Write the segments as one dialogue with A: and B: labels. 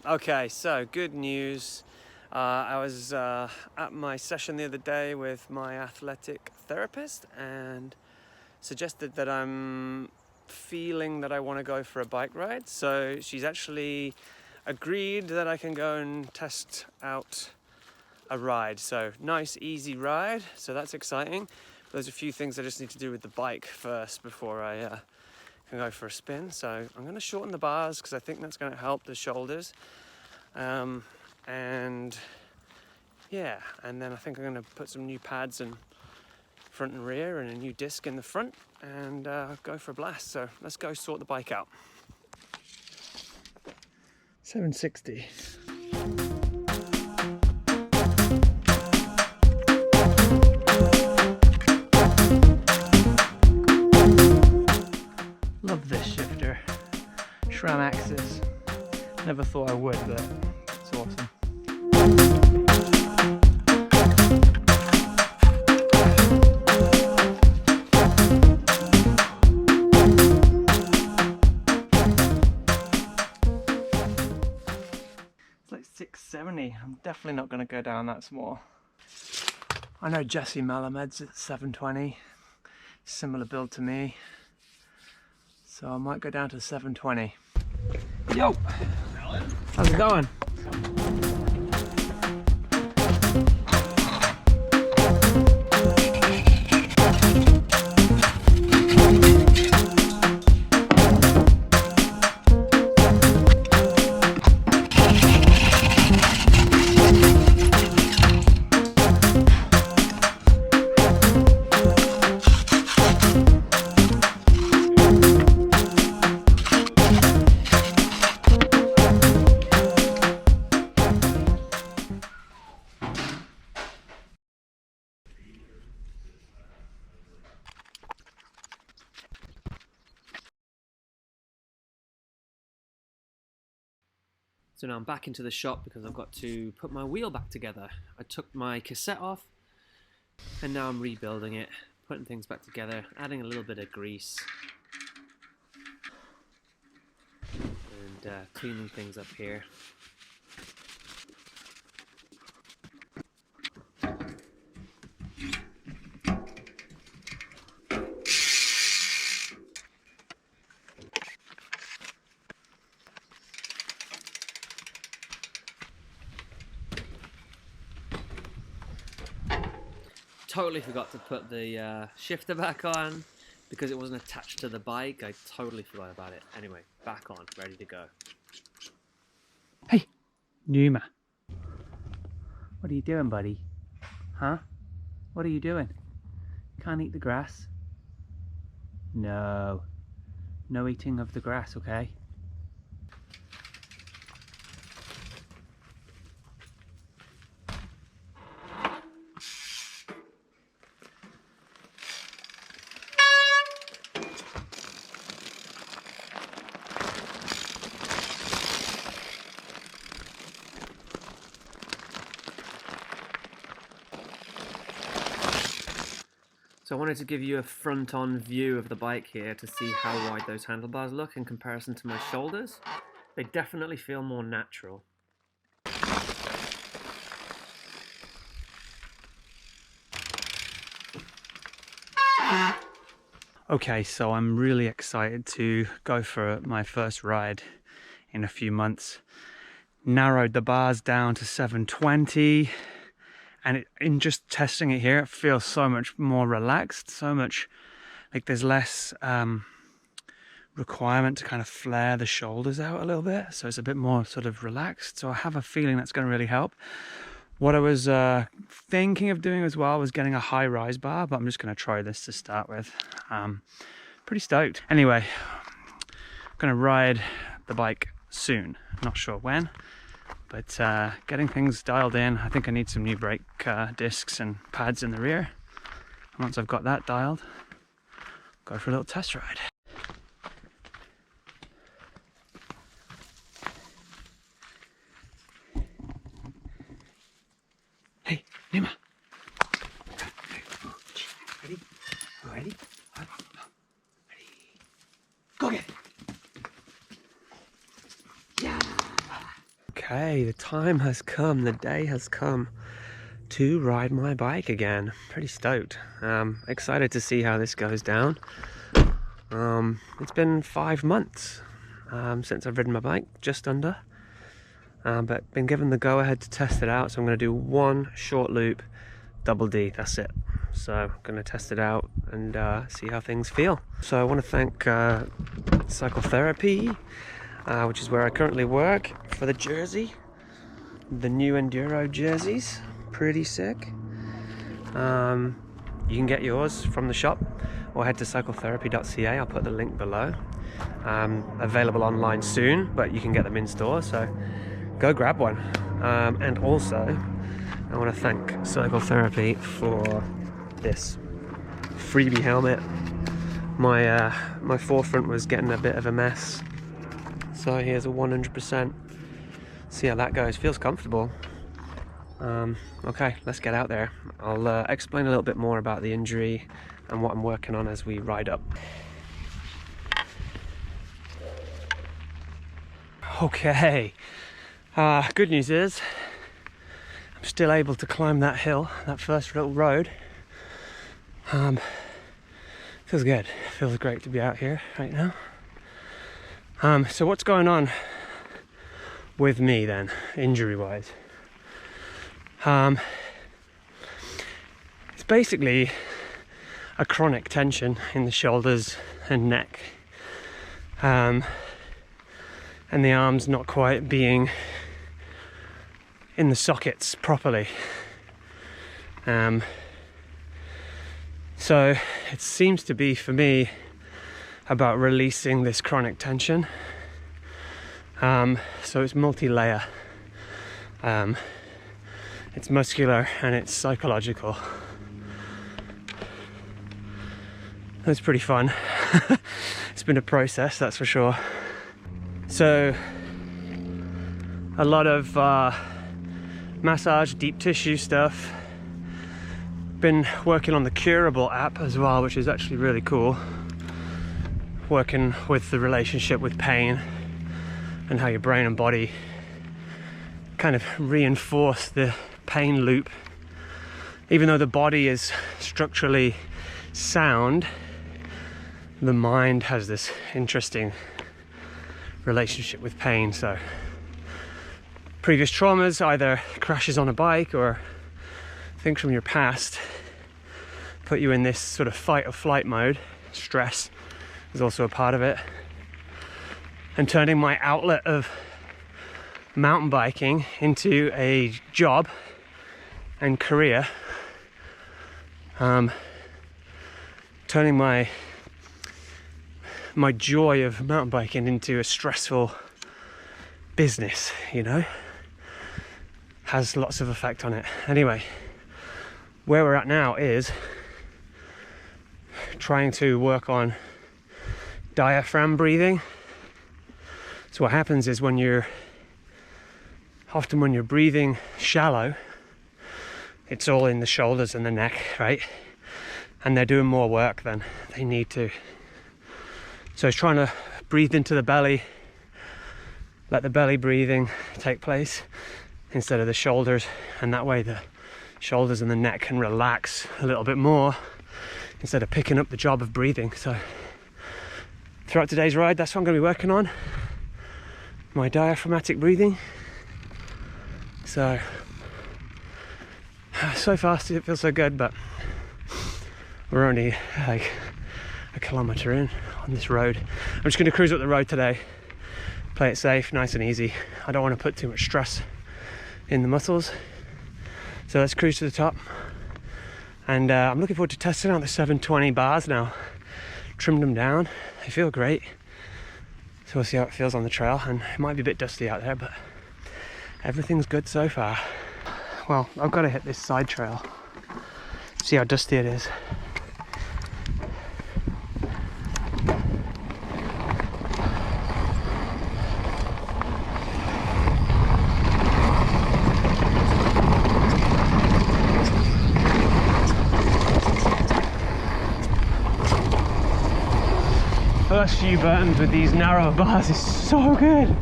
A: Okay, so good news. I was at my session the other day with my athletic therapist and suggested that I'm feeling that I want to go for a bike ride. So she's actually agreed that I can go and test out a ride. So nice, easy ride. So that's exciting. But there's a few things I just need to do with the bike first before I can go for a spin. So I'm going to shorten the bars because I think that's going to help the shoulders. And yeah, and then I think I'm going to put some new pads in front and rear and a new disc in the front and go for a blast. So let's go sort the bike out. 760. Love this shifter. SRAM axis. Never thought I would, but it's awesome. It's like 670. I'm definitely not going to go down that small. I know Jesse Malamed's at 720. Similar build to me. So I might go down to 720. Yo! How's it going? So now I'm back into the shop because I've got to put my wheel back together. I took my cassette off and now I'm rebuilding it, putting things back together, adding a little bit of grease and cleaning things up here. Totally forgot to put the shifter back on because it wasn't attached to the bike. I totally forgot about it. Anyway, back on, ready to go. Hey, Numa. What are you doing, buddy? Huh? What are you doing? Can't eat the grass? No. No eating of the grass, okay? So I wanted to give you a front-on view of the bike here to see how wide those handlebars look in comparison to my shoulders. They definitely feel more natural. Okay, so I'm really excited to go for my first ride in a few months. Narrowed the bars down to 720. And in just testing it here, it feels so much more relaxed, so much like there's less requirement to kind of flare the shoulders out a little bit. So it's a bit more sort of relaxed. So I have a feeling that's going to really help. What I was thinking of doing as well was getting a high rise bar, but I'm just going to try this to start with. Pretty stoked. Anyway, I'm going to ride the bike soon. Not sure when. But getting things dialed in. I think I need some new brake discs and pads in the rear. And once I've got that dialed, go for a little test ride. Hey, Nima. Ready? Ready? Ready? Go get it. Yeah. Okay, the time has come, the day has come to ride my bike again. Pretty stoked. Excited to see how this goes down. It's been 5 months since I've ridden my bike, just under. But been given the go-ahead to test it out, so I'm going to do one short loop, double D, that's it. So I'm going to test it out and see how things feel. So I want to thank Psychotherapy, which is where I currently work, for the jersey. The new Enduro jerseys, pretty sick. You can get yours from the shop or head to psychotherapy.ca. I'll put the link below. Available online soon, but you can get them in store, so go grab one. And also I want to thank Psychotherapy for this freebie helmet. My forefront was getting a bit of a mess, so here's a 100%. See how that goes. Feels comfortable. Okay, let's get out there. I'll explain a little bit more about the injury and what I'm working on as we ride up. Okay, good news is I'm still able to climb that hill, that first little road. Feels good. Feels great to be out here right now. So what's going on with me then, injury-wise? It's basically a chronic tension in the shoulders and neck, and the arms not quite being in the sockets properly. So it seems to be, for me, about releasing this chronic tension. So it's multi-layer. It's muscular and it's psychological. It's pretty fun. It's been a process, that's for sure. So a lot of massage, deep tissue stuff. Been working on the Curable app as well, which is actually really cool. Working with the relationship with pain and how your brain and body kind of reinforce the pain loop. Even though the body is structurally sound, the mind has this interesting relationship with pain. So previous traumas, either crashes on a bike or things from your past, put you in this sort of fight or flight mode. Stress is also a part of it. And turning my outlet of mountain biking into a job and career, turning my joy of mountain biking into a stressful business, you know, has lots of effect on it. Anyway, where we're at now is trying to work on diaphragm breathing. So what happens is when you're breathing shallow, it's all in the shoulders and the neck, right? And they're doing more work than they need to. So it's trying to breathe into the belly, let the belly breathing take place instead of the shoulders, and that way the shoulders and the neck can relax a little bit more instead of picking up the job of breathing. So throughout today's ride, that's what I'm going to be working on, my diaphragmatic breathing. So far it feels so good, but we're only like a kilometre in on this road. I'm just going to cruise up the road today, play it safe, nice and easy. I don't want to put too much stress in the muscles, so let's cruise to the top. And I'm looking forward to testing out the 720 bars now. Trimmed them down, they feel great, so we'll see how it feels on the trail. And it might be a bit dusty out there, but everything's good so far. Well, I've got to hit this side trail, see how dusty it is. First few burns with these narrow bars is so good.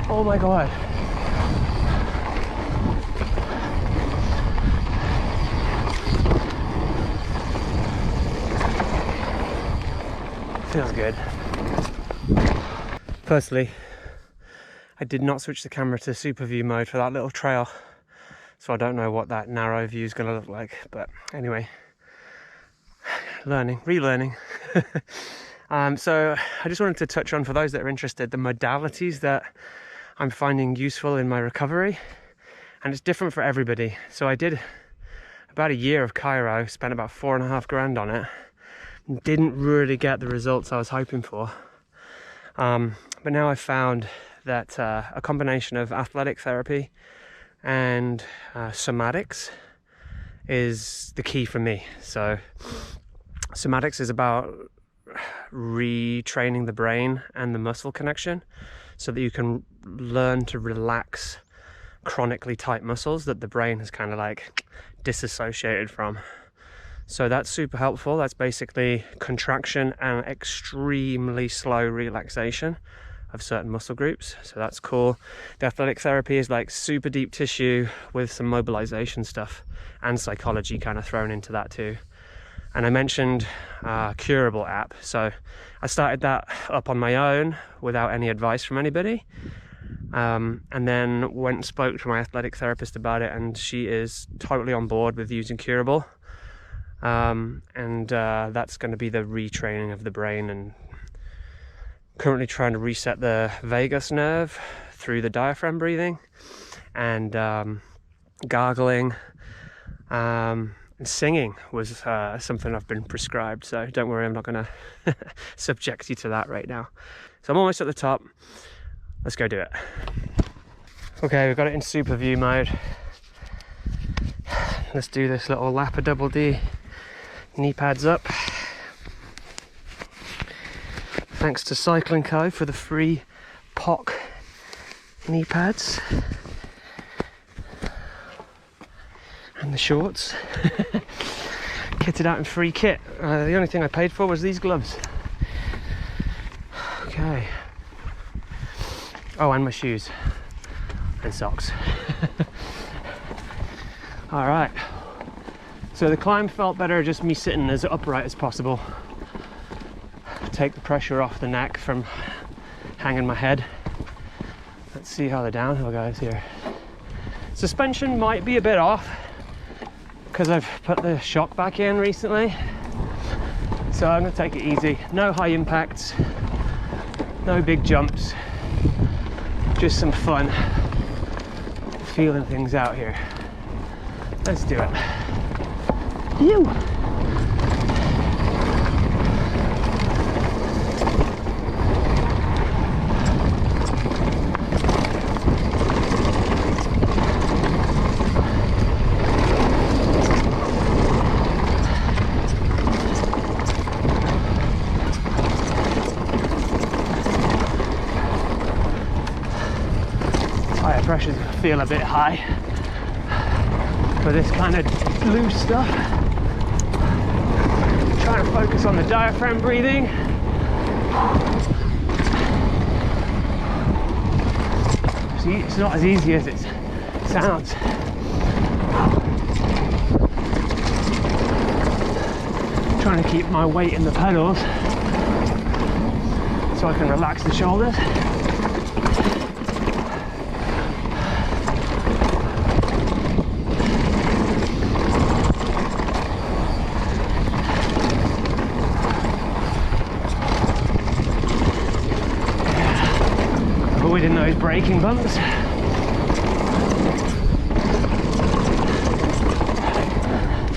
A: Oh my god. Feels good. Firstly, I did not switch the camera to super view mode for that little trail, so I don't know what that narrow view is going to look like, but anyway, relearning. So I just wanted to touch on, for those that are interested, the modalities that I'm finding useful in my recovery, and it's different for everybody. So I did about a year of Cairo, spent about $4.5 grand on it, didn't really get the results I was hoping for, but now I've found that a combination of athletic therapy and somatics is the key for me. So somatics is about retraining the brain and the muscle connection so that you can learn to relax chronically tight muscles that the brain has kind of like disassociated from. So that's super helpful. That's basically contraction and extremely slow relaxation of certain muscle groups, so that's cool. The athletic therapy is like super deep tissue with some mobilization stuff and psychology kind of thrown into that too. And I mentioned Curable app, so I started that up on my own without any advice from anybody, and then went and spoke to my athletic therapist about it, and she is totally on board with using Curable, and that's going to be the retraining of the brain, and currently trying to reset the vagus nerve through the diaphragm breathing and gargling. And singing was something I've been prescribed, so don't worry, I'm not going to subject you to that right now. So I'm almost at the top. Let's go do it. Okay, we've got it in super view mode. Let's do this little lap of double D. Knee pads up. Thanks to Cycling Co for the free POC knee pads. And the shorts. Kitted out in free kit. The only thing I paid for was these gloves. Okay. Oh, and my shoes and socks. All right. So the climb felt better just me sitting as upright as possible. Take the pressure off the neck from hanging my head. Let's see how the downhill goes here. Suspension might be a bit off because I've put the shock back in recently, so I'm going to take it easy. No high impacts, no big jumps, just some fun feeling things out here. Let's do it. Ew. Pressures feel a bit high for this kind of loose stuff. Trying to focus on the diaphragm breathing. See, it's not as easy as it sounds. Trying to keep my weight in the pedals so I can relax the shoulders. Avoiding those braking bumps.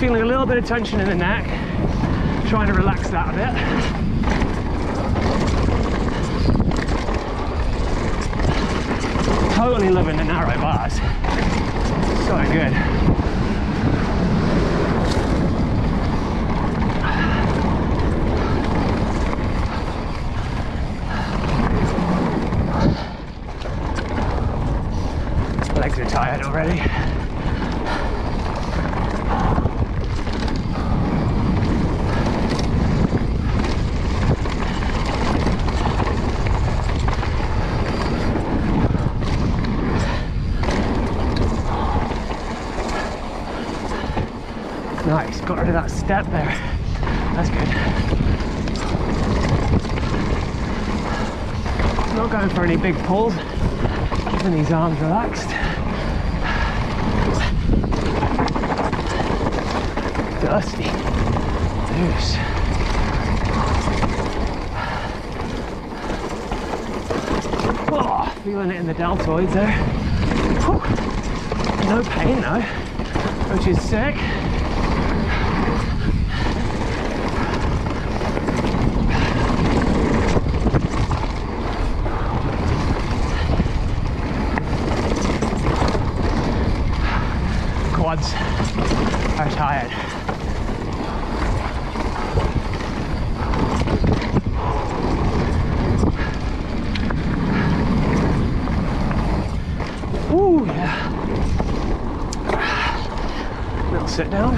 A: Feeling a little bit of tension in the neck. Trying to relax that a bit. Totally loving the narrow bars. So good. Legs are tired already. Nice, got rid of that step there. That's good. Not going for any big pulls, keeping these arms relaxed. Dusty. Loose. Oh, feeling it in the deltoids there. Whew. No pain though, which is sick. Quads are tired. Ooh, yeah. Little sit down.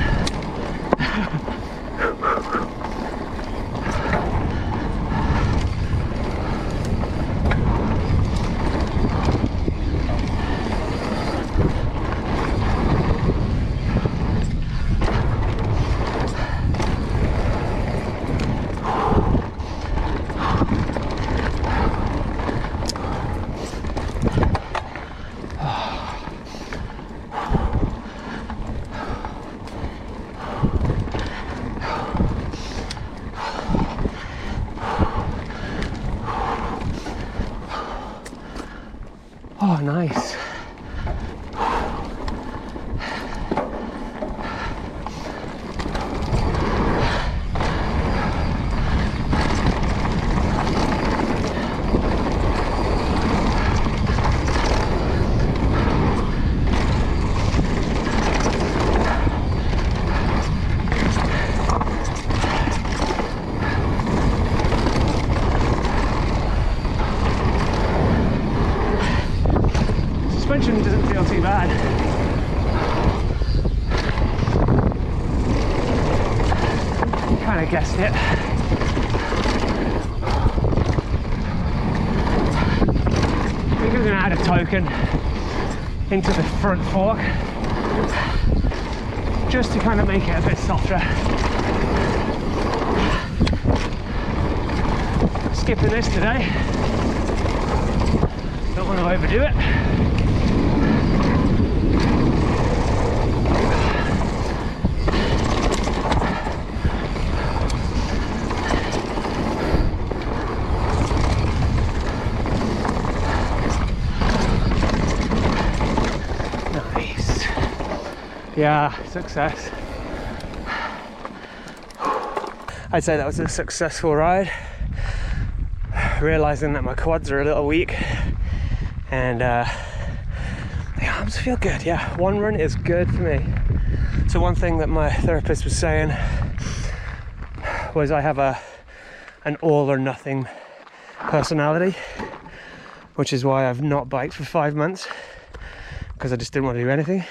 A: Oh, nice. Suspension doesn't feel too bad. Kind of guessed it. I think I'm going to add a token into the front fork just to kind of make it a bit softer. Skipping this today. Don't want to overdo it. Nice. Yeah, success. I'd say that was a successful ride. Realizing that my quads are a little weak and the arms feel good. Yeah, one run is good for me. So one thing that my therapist was saying was I have an all or nothing personality, which is why I've not biked for 5 months, because I just didn't want to do anything.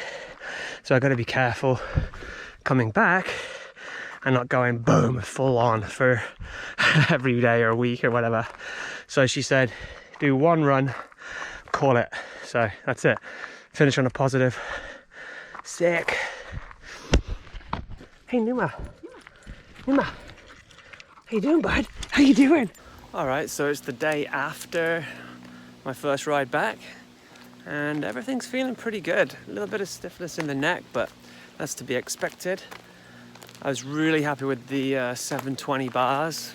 A: So I got to be careful coming back and not going boom full on for every day or week or whatever. So she said do one run, call it. So that's it, finish on a positive. Sick. Hey Numa, how you doing, bud? How you doing? All right, so it's the day after my first ride back and everything's feeling pretty good. A little bit of stiffness in the neck, but that's to be expected. I was really happy with the 720 bars.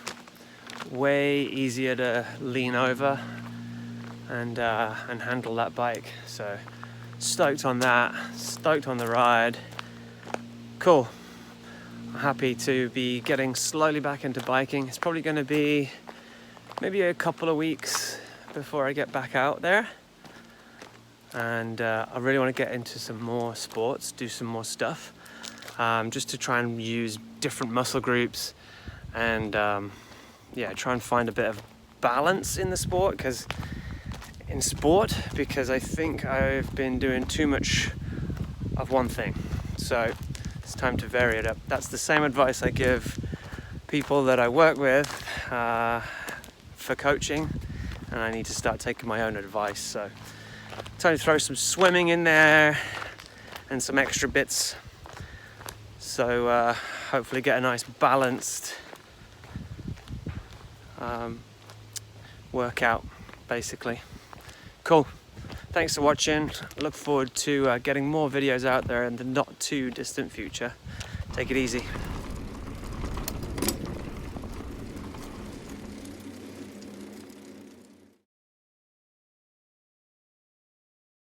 A: Way easier to lean over and handle that bike. So stoked on that, stoked on the ride. Cool. I'm happy to be getting slowly back into biking. It's probably going to be maybe a couple of weeks before I get back out there. And I really want to get into some more sports, do some more stuff. Just to try and use different muscle groups and try and find a bit of balance in the sport, because I think I've been doing too much of one thing. So it's time to vary it up. That's the same advice I give people that I work with for coaching, and I need to start taking my own advice. So time to throw some swimming in there and some extra bits. So hopefully get a nice balanced workout basically. Cool. Thanks for watching. Look forward to getting more videos out there in the not too distant future. Take it easy.